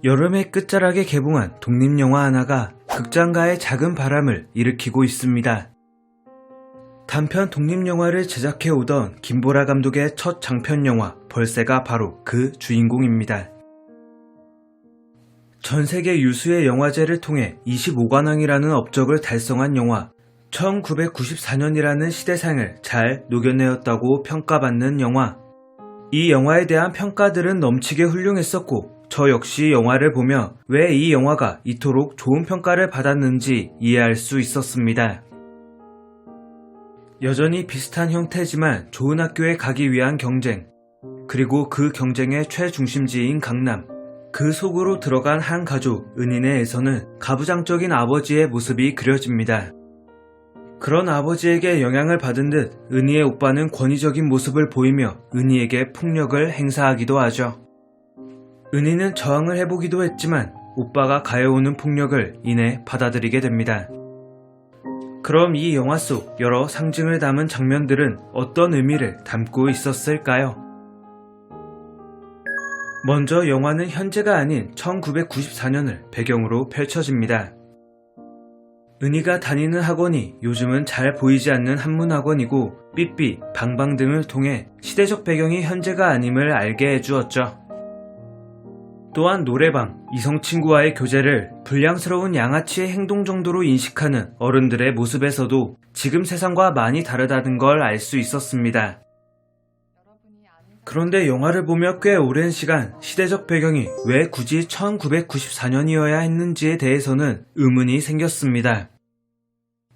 여름의 끝자락에 개봉한 독립영화 하나가 극장가의 작은 바람을 일으키고 있습니다. 단편 독립영화를 제작해오던 김보라 감독의 첫 장편영화 벌새가 바로 그 주인공입니다. 전세계 유수의 영화제를 통해 25관왕이라는 업적을 달성한 영화, 1994년이라는 시대상을 잘 녹여내었다고 평가받는 영화. 이 영화에 대한 평가들은 넘치게 훌륭했었고, 저 역시 영화를 보며 왜 이 영화가 이토록 좋은 평가를 받았는지 이해할 수 있었습니다. 여전히 비슷한 형태지만 좋은 학교에 가기 위한 경쟁, 그리고 그 경쟁의 최중심지인 강남, 그 속으로 들어간 한 가족 은인회에서는 가부장적인 아버지의 모습이 그려집니다. 그런 아버지에게 영향을 받은 듯 은희의 오빠는 권위적인 모습을 보이며 은희에게 폭력을 행사하기도 하죠. 은희는 저항을 해보기도 했지만 오빠가 가해오는 폭력을 이내 받아들이게 됩니다. 그럼 이 영화 속 여러 상징을 담은 장면들은 어떤 의미를 담고 있었을까요? 먼저 영화는 현재가 아닌 1994년을 배경으로 펼쳐집니다. 은희가 다니는 학원이 요즘은 잘 보이지 않는 한문학원이고 삐삐, 방방 등을 통해 시대적 배경이 현재가 아님을 알게 해주었죠. 또한 노래방, 이성친구와의 교제를 불량스러운 양아치의 행동 정도로 인식하는 어른들의 모습에서도 지금 세상과 많이 다르다는 걸 알 수 있었습니다. 그런데 영화를 보며 꽤 오랜 시간 시대적 배경이 왜 굳이 1994년이어야 했는지에 대해서는 의문이 생겼습니다.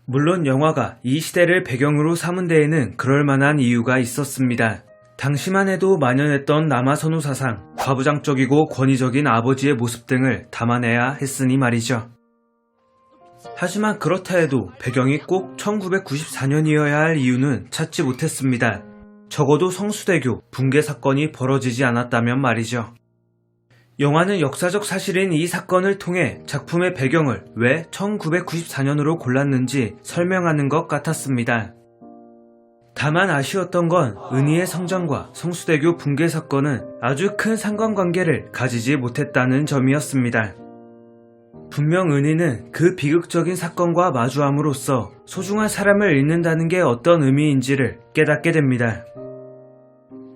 물론 영화가 이 시대를 배경으로 삼은 데에는 그럴 만한 이유가 있었습니다. 당시만 해도 만연했던 남아선호 사상, 가부장적이고 권위적인 아버지의 모습 등을 담아내야 했으니 말이죠. 하지만 그렇다 해도 배경이 꼭 1994년이어야 할 이유는 찾지 못했습니다. 적어도 성수대교 붕괴 사건이 벌어지지 않았다면 말이죠. 영화는 역사적 사실인 이 사건을 통해 작품의 배경을 왜 1994년으로 골랐는지 설명하는 것 같았습니다. 다만 아쉬웠던 건 은희의 성장과 성수대교 붕괴 사건은 아주 큰 상관관계를 가지지 못했다는 점이었습니다. 분명 은희는 그 비극적인 사건과 마주함으로써 소중한 사람을 잃는다는 게 어떤 의미인지를 깨닫게 됩니다.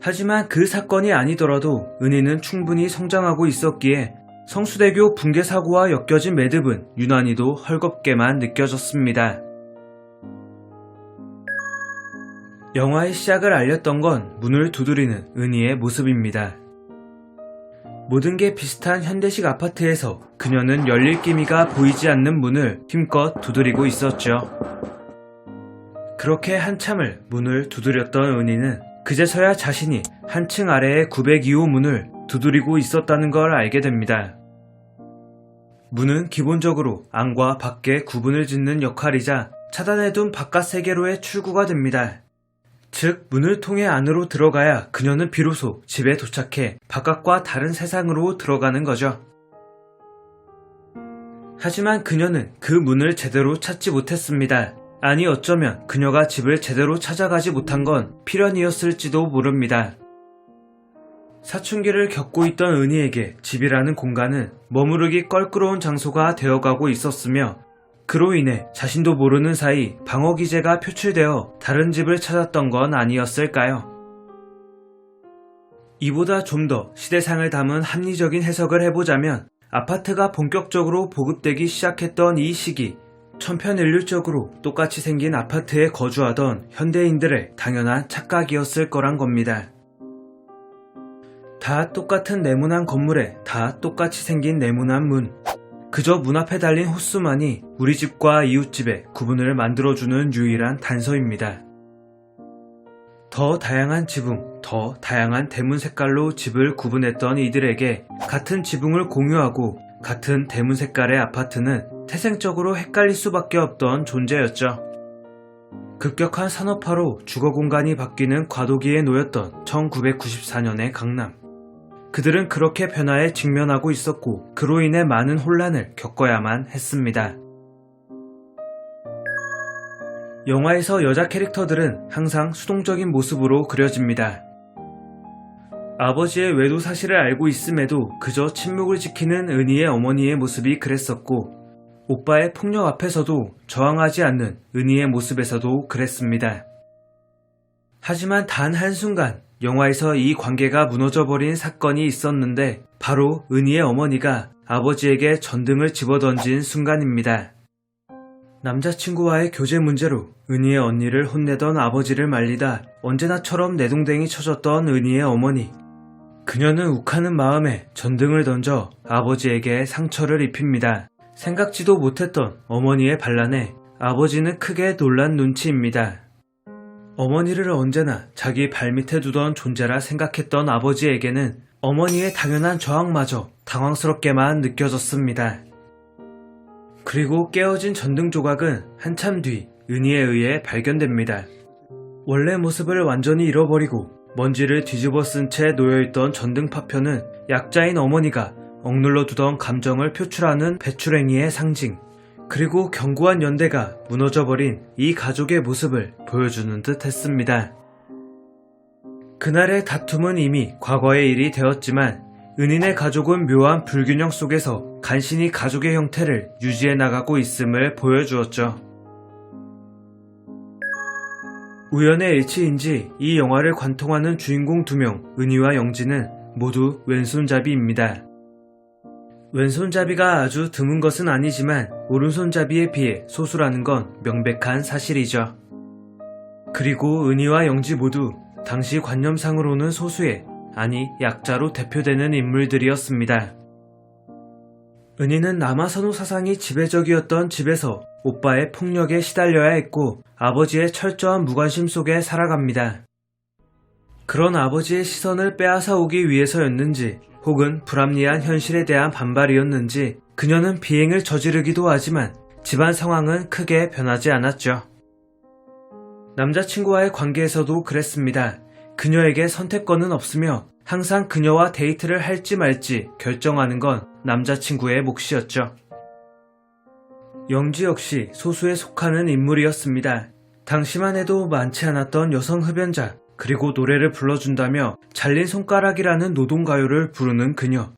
하지만 그 사건이 아니더라도 은희는 충분히 성장하고 있었기에 성수대교 붕괴 사고와 엮여진 매듭은 유난히도 헐겁게만 느껴졌습니다. 영화의 시작을 알렸던 건 문을 두드리는 은희의 모습입니다. 모든 게 비슷한 현대식 아파트에서 그녀는 열릴 기미가 보이지 않는 문을 힘껏 두드리고 있었죠. 그렇게 한참을 문을 두드렸던 은희는 그제서야 자신이 한층 아래의 902호 문을 두드리고 있었다는 걸 알게 됩니다. 문은 기본적으로 안과 밖의 구분을 짓는 역할이자 차단해둔 바깥 세계로의 출구가 됩니다. 즉, 문을 통해 안으로 들어가야 그녀는 비로소 집에 도착해 바깥과 다른 세상으로 들어가는 거죠. 하지만 그녀는 그 문을 제대로 찾지 못했습니다. 아니 어쩌면 그녀가 집을 제대로 찾아가지 못한 건 필연이었을지도 모릅니다. 사춘기를 겪고 있던 은희에게 집이라는 공간은 머무르기 껄끄러운 장소가 되어가고 있었으며 그로 인해 자신도 모르는 사이 방어 기제가 표출되어 다른 집을 찾았던 건 아니었을까요? 이보다 좀 더 시대상을 담은 합리적인 해석을 해보자면 아파트가 본격적으로 보급되기 시작했던 이 시기, 천편일률적으로 똑같이 생긴 아파트에 거주하던 현대인들의 당연한 착각이었을 거란 겁니다. 다 똑같은 네모난 건물에 다 똑같이 생긴 네모난 문, 그저 문 앞에 달린 호수만이 우리 집과 이웃집의 구분을 만들어주는 유일한 단서입니다. 더 다양한 지붕, 더 다양한 대문 색깔로 집을 구분했던 이들에게 같은 지붕을 공유하고 같은 대문 색깔의 아파트는 태생적으로 헷갈릴 수밖에 없던 존재였죠. 급격한 산업화로 주거 공간이 바뀌는 과도기에 놓였던 1994년의 강남. 그들은 그렇게 변화에 직면하고 있었고 그로 인해 많은 혼란을 겪어야만 했습니다. 영화에서 여자 캐릭터들은 항상 수동적인 모습으로 그려집니다. 아버지의 외도 사실을 알고 있음에도 그저 침묵을 지키는 은희의 어머니의 모습이 그랬었고, 오빠의 폭력 앞에서도 저항하지 않는 은희의 모습에서도 그랬습니다. 하지만 단 한순간 영화에서 이 관계가 무너져버린 사건이 있었는데 바로 은희의 어머니가 아버지에게 전등을 집어던진 순간입니다. 남자친구와의 교제 문제로 은희의 언니를 혼내던 아버지를 말리다 언제나처럼 내동댕이 쳐졌던 은희의 어머니. 그녀는 욱하는 마음에 전등을 던져 아버지에게 상처를 입힙니다. 생각지도 못했던 어머니의 반란에 아버지는 크게 놀란 눈치입니다. 어머니를 언제나 자기 발밑에 두던 존재라 생각했던 아버지에게는 어머니의 당연한 저항마저 당황스럽게만 느껴졌습니다. 그리고 깨어진 전등 조각은 한참 뒤 은희에 의해 발견됩니다. 원래 모습을 완전히 잃어버리고 먼지를 뒤집어 쓴 채 놓여있던 전등 파편은 약자인 어머니가 억눌러 두던 감정을 표출하는 배출행위의 상징, 그리고 견고한 연대가 무너져버린 이 가족의 모습을 보여주는 듯 했습니다. 그날의 다툼은 이미 과거의 일이 되었지만 은인의 가족은 묘한 불균형 속에서 간신히 가족의 형태를 유지해 나가고 있음을 보여주었죠. 우연의 일치인지 이 영화를 관통하는 주인공 2명 은희와 영지는 모두 왼손잡이입니다. 왼손잡이가 아주 드문 것은 아니지만 오른손잡이에 비해 소수라는 건 명백한 사실이죠. 그리고 은희와 영지 모두 당시 관념상으로는 소수의, 아니 약자로 대표되는 인물들이었습니다. 은희는 남아선호 사상이 지배적이었던 집에서 오빠의 폭력에 시달려야 했고 아버지의 철저한 무관심 속에 살아갑니다. 그런 아버지의 시선을 빼앗아 오기 위해서였는지 혹은 불합리한 현실에 대한 반발이었는지 그녀는 비행을 저지르기도 하지만 집안 상황은 크게 변하지 않았죠. 남자친구와의 관계에서도 그랬습니다. 그녀에게 선택권은 없으며 항상 그녀와 데이트를 할지 말지 결정하는 건 남자친구의 몫이었죠. 영지 역시 소수에 속하는 인물이었습니다. 당시만 해도 많지 않았던 여성 흡연자, 그리고 노래를 불러준다며 잘린 손가락이라는 노동가요를 부르는 그녀.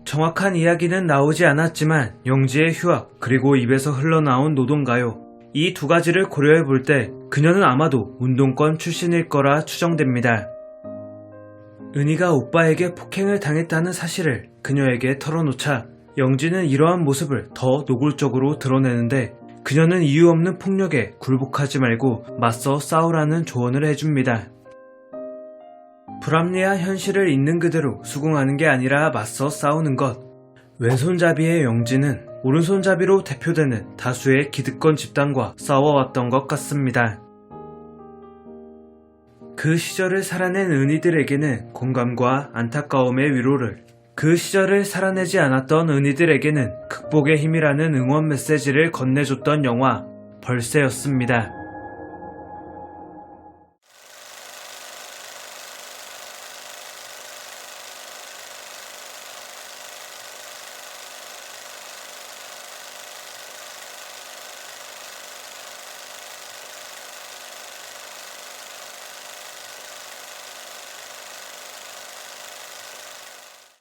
정확한 이야기는 나오지 않았지만 영지의 휴학 그리고 입에서 흘러나온 노동가요, 이 두 가지를 고려해 볼 때 그녀는 아마도 운동권 출신일 거라 추정됩니다. 은희가 오빠에게 폭행을 당했다는 사실을 그녀에게 털어놓자 영지는 이러한 모습을 더 노골적으로 드러내는데 그녀는 이유 없는 폭력에 굴복하지 말고 맞서 싸우라는 조언을 해줍니다. 불합리한 현실을 있는 그대로 수긍하는 게 아니라 맞서 싸우는 것. 왼손잡이의 영지는 오른손잡이로 대표되는 다수의 기득권 집단과 싸워왔던 것 같습니다. 그 시절을 살아낸 은희들에게는 공감과 안타까움의 위로를, 그 시절을 살아내지 않았던 은희들에게는 극복의 힘이라는 응원 메시지를 건네줬던 영화 벌새였습니다.